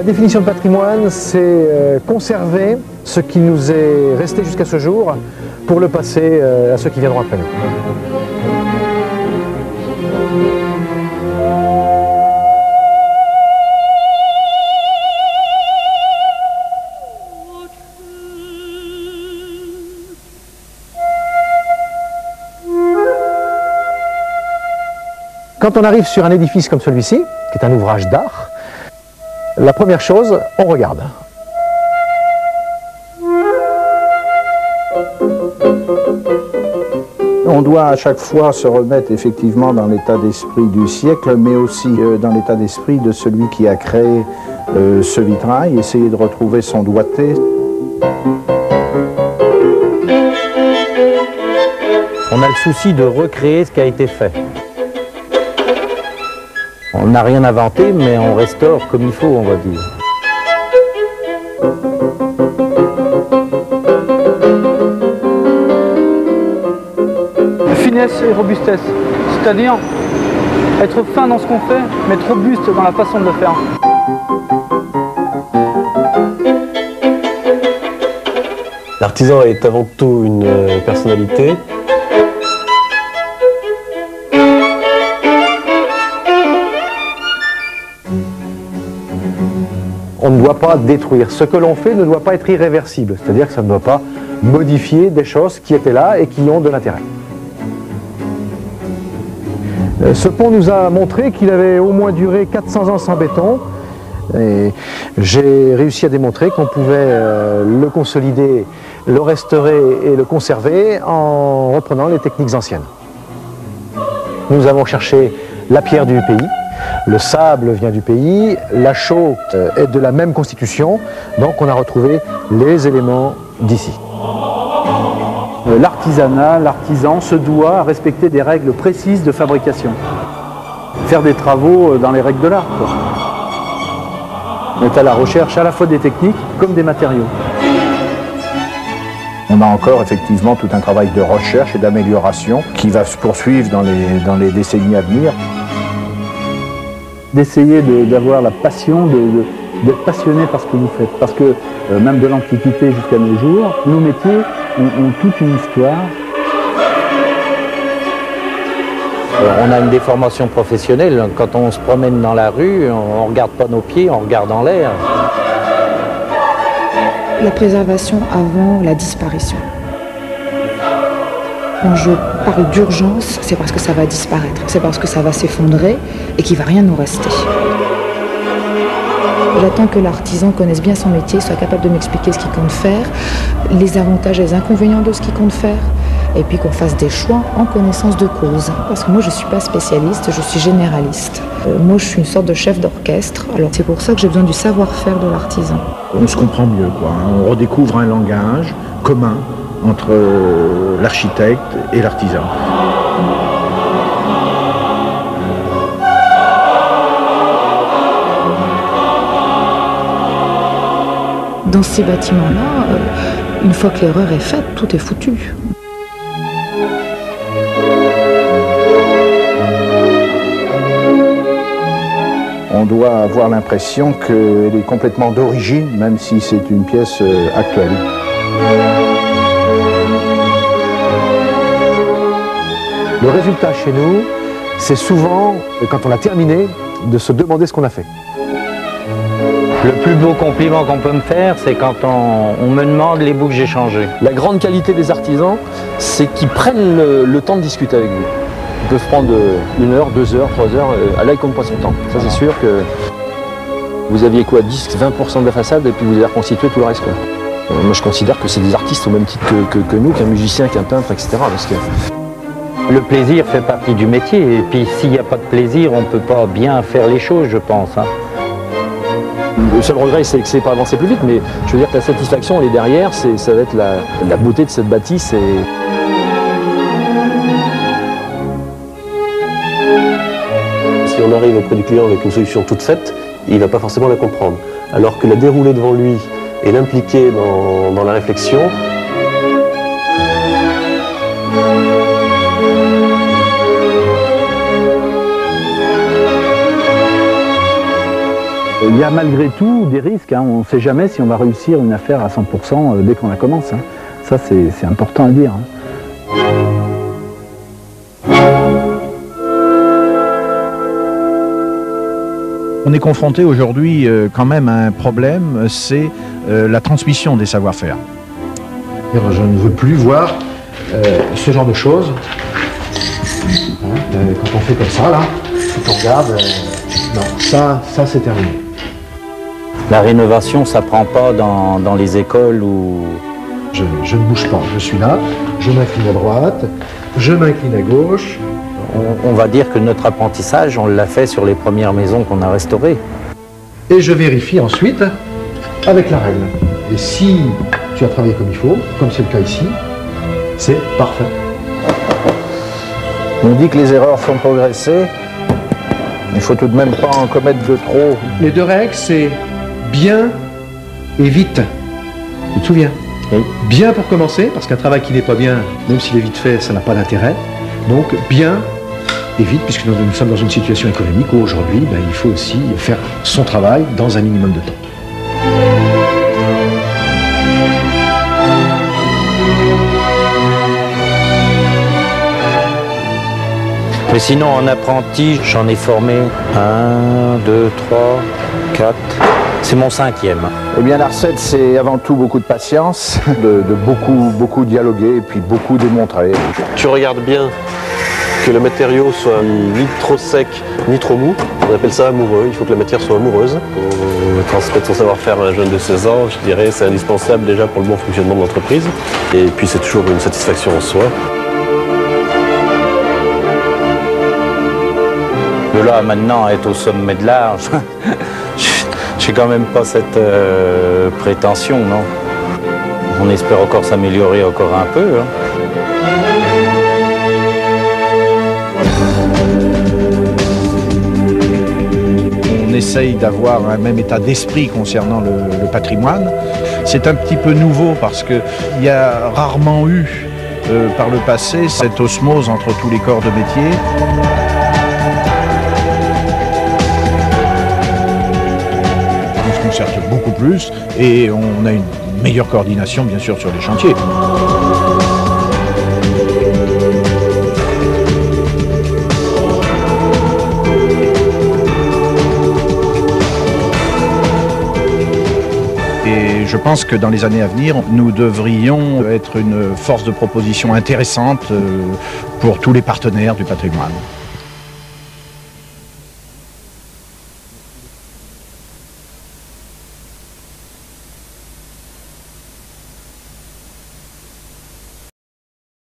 définition de patrimoine, c'est conserver ce qui nous est resté jusqu'à ce jour pour le passer à ceux qui viendront après nous. Quand on arrive sur un édifice comme celui-ci, qui est un ouvrage d'art, la première chose, on regarde. On doit à chaque fois se remettre effectivement dans l'état d'esprit du siècle, mais aussi dans l'état d'esprit de celui qui a créé ce vitrail, essayer de retrouver son doigté. On a le souci de recréer ce qui a été fait. On n'a rien inventé, mais on restaure comme il faut, on va dire. Finesse et robustesse, c'est-à-dire être fin dans ce qu'on fait, mais être robuste dans la façon de le faire. L'artisan est avant tout une personnalité. On ne doit pas détruire. Ce que l'on fait ne doit pas être irréversible, c'est-à-dire que ça ne doit pas modifier des choses qui étaient là et qui ont de l'intérêt. Ce pont nous a montré qu'il avait au moins duré 400 ans sans béton. Et j'ai réussi à démontrer qu'on pouvait le consolider, le restaurer et le conserver en reprenant les techniques anciennes. Nous avons cherché la pierre du pays, le sable vient du pays, la chaux est de la même constitution, donc on a retrouvé les éléments d'ici. L'artisanat, l'artisan se doit à respecter des règles précises de fabrication. Faire des travaux dans les règles de l'art. On est à la recherche à la fois des techniques comme des matériaux. On a encore effectivement tout un travail de recherche et d'amélioration qui va se poursuivre dans les décennies à venir. D'essayer d'avoir la passion, d'être passionné par ce que vous faites. Parce que même de l'Antiquité jusqu'à nos jours, nos métiers ont toute une histoire. On a une déformation professionnelle. Quand on se promène dans la rue, on ne regarde pas nos pieds, on regarde en l'air. La préservation avant la disparition. Quand je parle d'urgence, c'est parce que ça va disparaître, c'est parce que ça va s'effondrer et qu'il ne va rien nous rester. J'attends que l'artisan connaisse bien son métier, soit capable de m'expliquer ce qu'il compte faire, les avantages et les inconvénients de ce qu'il compte faire, et puis qu'on fasse des choix en connaissance de cause. Parce que moi, je ne suis pas spécialiste, je suis généraliste. Moi, je suis une sorte de chef d'orchestre, alors c'est pour ça que j'ai besoin du savoir-faire de l'artisan. On se comprend mieux, quoi. On redécouvre un langage commun entre l'architecte et l'artisan. Dans ces bâtiments-là, une fois que l'erreur est faite, tout est foutu. On doit avoir l'impression qu'elle est complètement d'origine, même si c'est une pièce actuelle. Le résultat chez nous, c'est souvent, quand on a terminé, de se demander ce qu'on a fait. Le plus beau compliment qu'on peut me faire, c'est quand on me demande les bouts que j'ai changés. La grande qualité des artisans, c'est qu'ils prennent le temps de discuter avec vous. Ils peuvent prendre 1 heure, 2 heures, 3 heures, là ils comptent pas son temps. Ça c'est sûr que vous aviez quoi, 10-20% de la façade et puis vous avez reconstitué tout le reste, quoi. Moi je considère que c'est des artistes au même titre que nous, qu'un musicien, qu'un peintre, etc. Parce que Le plaisir fait partie du métier, et puis s'il n'y a pas de plaisir, on ne peut pas bien faire les choses, je pense. Le seul regret, c'est que c'est pas avancé plus vite, mais je veux dire que la satisfaction, elle est derrière, ça va être la beauté de cette bâtisse. Si on arrive auprès du client avec une solution toute faite, il ne va pas forcément la comprendre. Alors que la dérouler devant lui et l'impliquer dans la réflexion, Il y a malgré tout des risques, hein. On ne sait jamais si on va réussir une affaire à 100% dès qu'on la commence, hein. Ça c'est important à dire, hein. On est confronté aujourd'hui quand même à un problème, c'est la transmission des savoir-faire. Je ne veux plus voir ce genre de choses. Quand on fait comme ça, là, quand on regarde, non, ça c'est terminé. La rénovation, ça prend pas dans les écoles où... Je ne bouge pas, je suis là, je m'incline à droite, je m'incline à gauche. On va dire que notre apprentissage, on l'a fait sur les premières maisons qu'on a restaurées. Et je vérifie ensuite avec la règle. Et si tu as travaillé comme il faut, comme c'est le cas ici, c'est parfait. On dit que les erreurs font progresser. Il faut tout de même pas en commettre de trop. Les deux règles, c'est bien et vite. Tu te souviens? Oui. Bien pour commencer, parce qu'un travail qui n'est pas bien, même s'il est vite fait, ça n'a pas d'intérêt. Donc bien et vite, puisque nous sommes dans une situation économique où aujourd'hui, il faut aussi faire son travail dans un minimum de temps. Mais sinon, en apprenti, j'en ai formé 1, 2, 3, 4. C'est mon 5e. Eh bien, la recette, c'est avant tout beaucoup de patience, de beaucoup dialoguer et puis beaucoup démontrer. Tu regardes bien que le matériau soit ni trop sec ni trop mou. On appelle ça amoureux. Il faut que la matière soit amoureuse. Pour transmettre son savoir-faire à un jeune de 16 ans, je dirais, c'est indispensable déjà pour le bon fonctionnement de l'entreprise. Et puis, c'est toujours une satisfaction en soi. De là à maintenant être au sommet de l'art, j'ai quand même pas cette prétention, non. On espère encore s'améliorer encore un peu, hein. On essaye d'avoir un même état d'esprit concernant le patrimoine. C'est un petit peu nouveau parce qu'il y a rarement eu par le passé cette osmose entre tous les corps de métier. On se concerte beaucoup plus et on a une meilleure coordination bien sûr sur les chantiers. Et je pense que dans les années à venir, nous devrions être une force de proposition intéressante pour tous les partenaires du patrimoine.